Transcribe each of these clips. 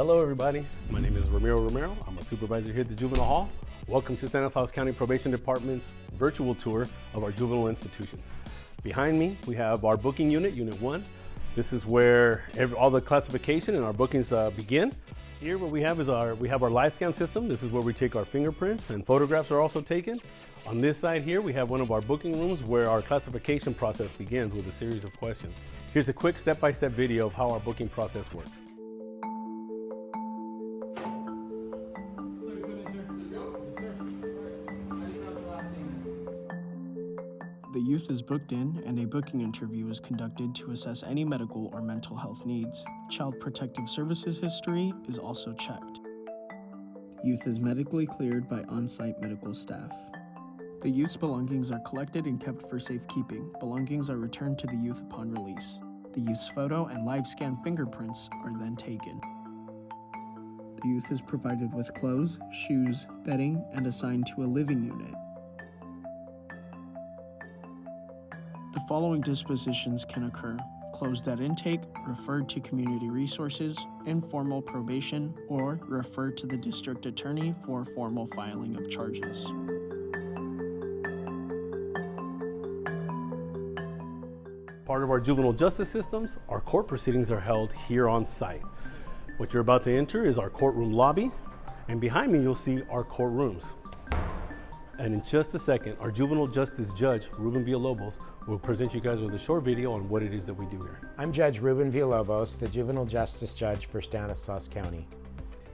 Hello everybody, my name is Romero. I'm a supervisor here at the Juvenile Hall. Welcome to Stanislaus County Probation Department's virtual tour of our juvenile institutions. Behind me, we have our booking unit, Unit 1. This is where all the classification and our bookings begin. Here what we have is our live scan system. This is where we take our fingerprints and photographs are also taken. On this side here, we have one of our booking rooms where our classification process begins with a series of questions. Here's a quick step-by-step video of how our booking process works. The youth is booked in, and a booking interview is conducted to assess any medical or mental health needs. Child Protective Services history is also checked. The youth is medically cleared by on-site medical staff. The youth's belongings are collected and kept for safekeeping. Belongings are returned to the youth upon release. The youth's photo and live scan fingerprints are then taken. The youth is provided with clothes, shoes, bedding, and assigned to a living unit. The following dispositions can occur: closed at intake, referred to community resources, informal probation, or referred to the district attorney for formal filing of charges. Part of our juvenile justice systems, our court proceedings are held here on site. What you're about to enter is our courtroom lobby, and behind me you'll see our courtrooms. And in just a second, our juvenile justice judge, Ruben Villalobos, will present you guys with a short video on what it is that we do here. I'm Judge Ruben Villalobos, the juvenile justice judge for Stanislaus County.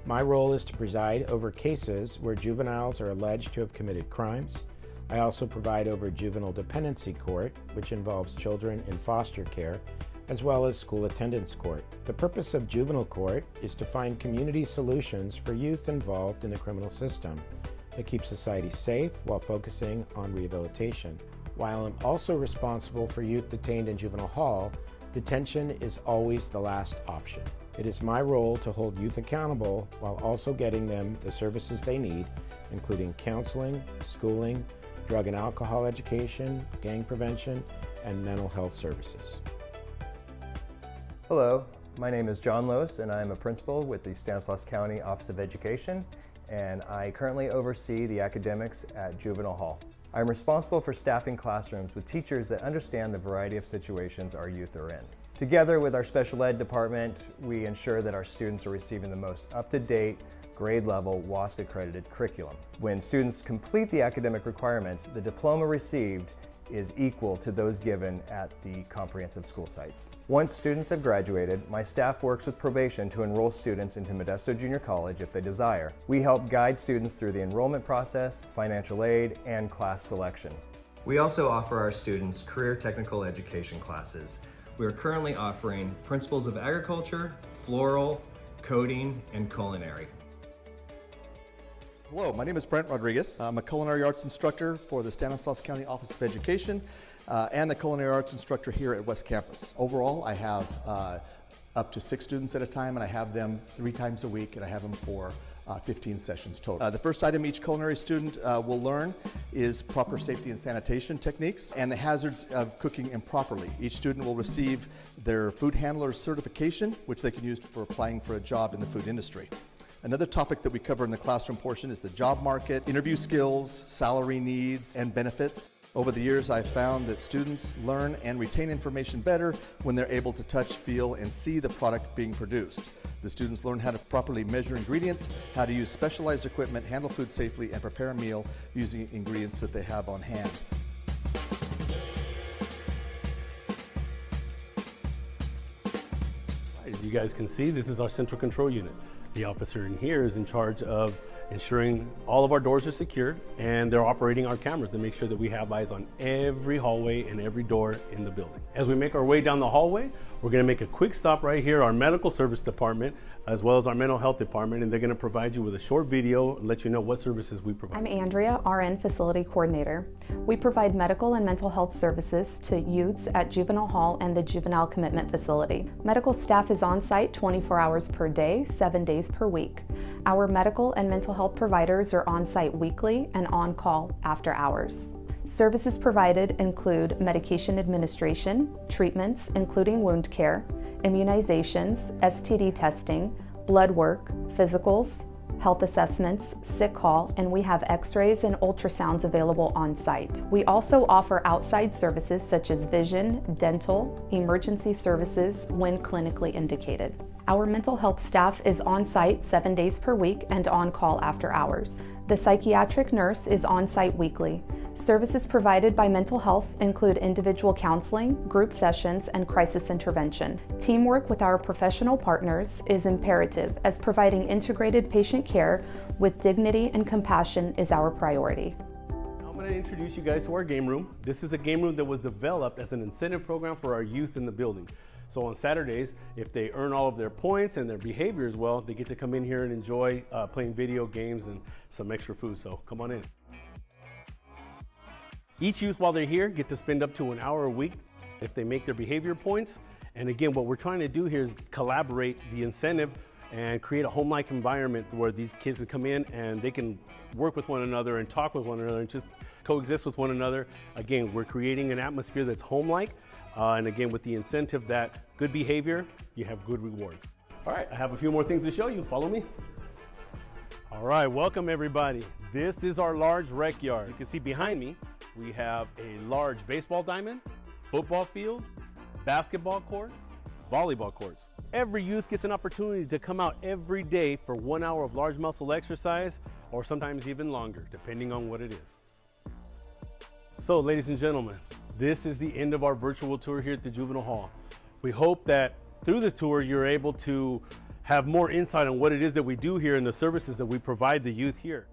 My role is to preside over cases where juveniles are alleged to have committed crimes. I also preside over juvenile dependency court, which involves children in foster care, as well as school attendance court. The purpose of juvenile court is to find community solutions for youth involved in the criminal system that keeps society safe while focusing on rehabilitation. While I'm also responsible for youth detained in juvenile hall, detention is always the last option. It is my role to hold youth accountable while also getting them the services they need, including counseling, schooling, drug and alcohol education, gang prevention, and mental health services. Hello, my name is John Lose, and I'm a principal with the Stanislaus County Office of Education, and I currently oversee the academics at Juvenile Hall. I'm responsible for staffing classrooms with teachers that understand the variety of situations our youth are in. Together with our special ed department, we ensure that our students are receiving the most up-to-date, grade-level WASC-accredited curriculum. When students complete the academic requirements, the diploma received is equal to those given at the comprehensive school sites. Once students have graduated, my staff works with probation to enroll students into Modesto Junior College if they desire. We help guide students through the enrollment process, financial aid, and class selection. We also offer our students career technical education classes. We are currently offering Principles of Agriculture, Floral, Coding, and Culinary. Hello, my name is Brent Rodriguez. I'm a culinary arts instructor for the Stanislaus County Office of Education and the culinary arts instructor here at West Campus. Overall, I have up to 6 students at a time, and I have them 3 times a week, and I have them for 15 sessions total. The first item each culinary student will learn is proper safety and sanitation techniques and the hazards of cooking improperly. Each student will receive their food handler certification, which they can use for applying for a job in the food industry. Another topic that we cover in the classroom portion is the job market, interview skills, salary needs, and benefits. Over the years, I've found that students learn and retain information better when they're able to touch, feel, and see the product being produced. The students learn how to properly measure ingredients, how to use specialized equipment, handle food safely, and prepare a meal using ingredients that they have on hand. As you guys can see, this is our central control unit. The officer in here is in charge of ensuring all of our doors are secured, and they're operating our cameras to make sure that we have eyes on every hallway and every door in the building. As we make our way down the hallway, we're going to make a quick stop right here, our medical service department, as well as our mental health department, and they're going to provide you with a short video and let you know what services we provide. I'm Andrea, RN Facility Coordinator. We provide medical and mental health services to youths at Juvenile Hall and the Juvenile Commitment Facility. Medical staff is on site 24 hours per day, 7 days per week. Our medical and mental health providers are on site weekly and on call after hours. Services provided include medication administration, treatments including wound care, immunizations, STD testing, blood work, physicals, health assessments, sick call, and we have x-rays and ultrasounds available on site. We also offer outside services such as vision, dental, emergency services when clinically indicated. Our mental health staff is on site 7 days per week and on call after hours. The psychiatric nurse is on site weekly. Services provided by mental health include individual counseling, group sessions, and crisis intervention. Teamwork with our professional partners is imperative, as providing integrated patient care with dignity and compassion is our priority. I'm going to introduce you guys to our game room. This is a game room that was developed as an incentive program for our youth in the building. So on Saturdays, if they earn all of their points and their behavior as well, they get to come in here and enjoy playing video games and some extra food. So come on in. Each youth, while they're here, get to spend up to an hour a week if they make their behavior points. And again, what we're trying to do here is collaborate the incentive and create a home-like environment where these kids can come in and they can work with one another and talk with one another and just coexist with one another. Again, we're creating an atmosphere that's home-like. And again, with the incentive that good behavior, you have good rewards. All right, I have a few more things to show you. Follow me. All right, welcome everybody. This is our large rec yard. You can see behind me, we have a large baseball diamond, football field, basketball courts, volleyball courts. Every youth gets an opportunity to come out every day for 1 hour of large muscle exercise, or sometimes even longer, depending on what it is. So, ladies and gentlemen, this is the end of our virtual tour here at the Juvenile Hall. We hope that through this tour, you're able to have more insight on what it is that we do here and the services that we provide the youth here.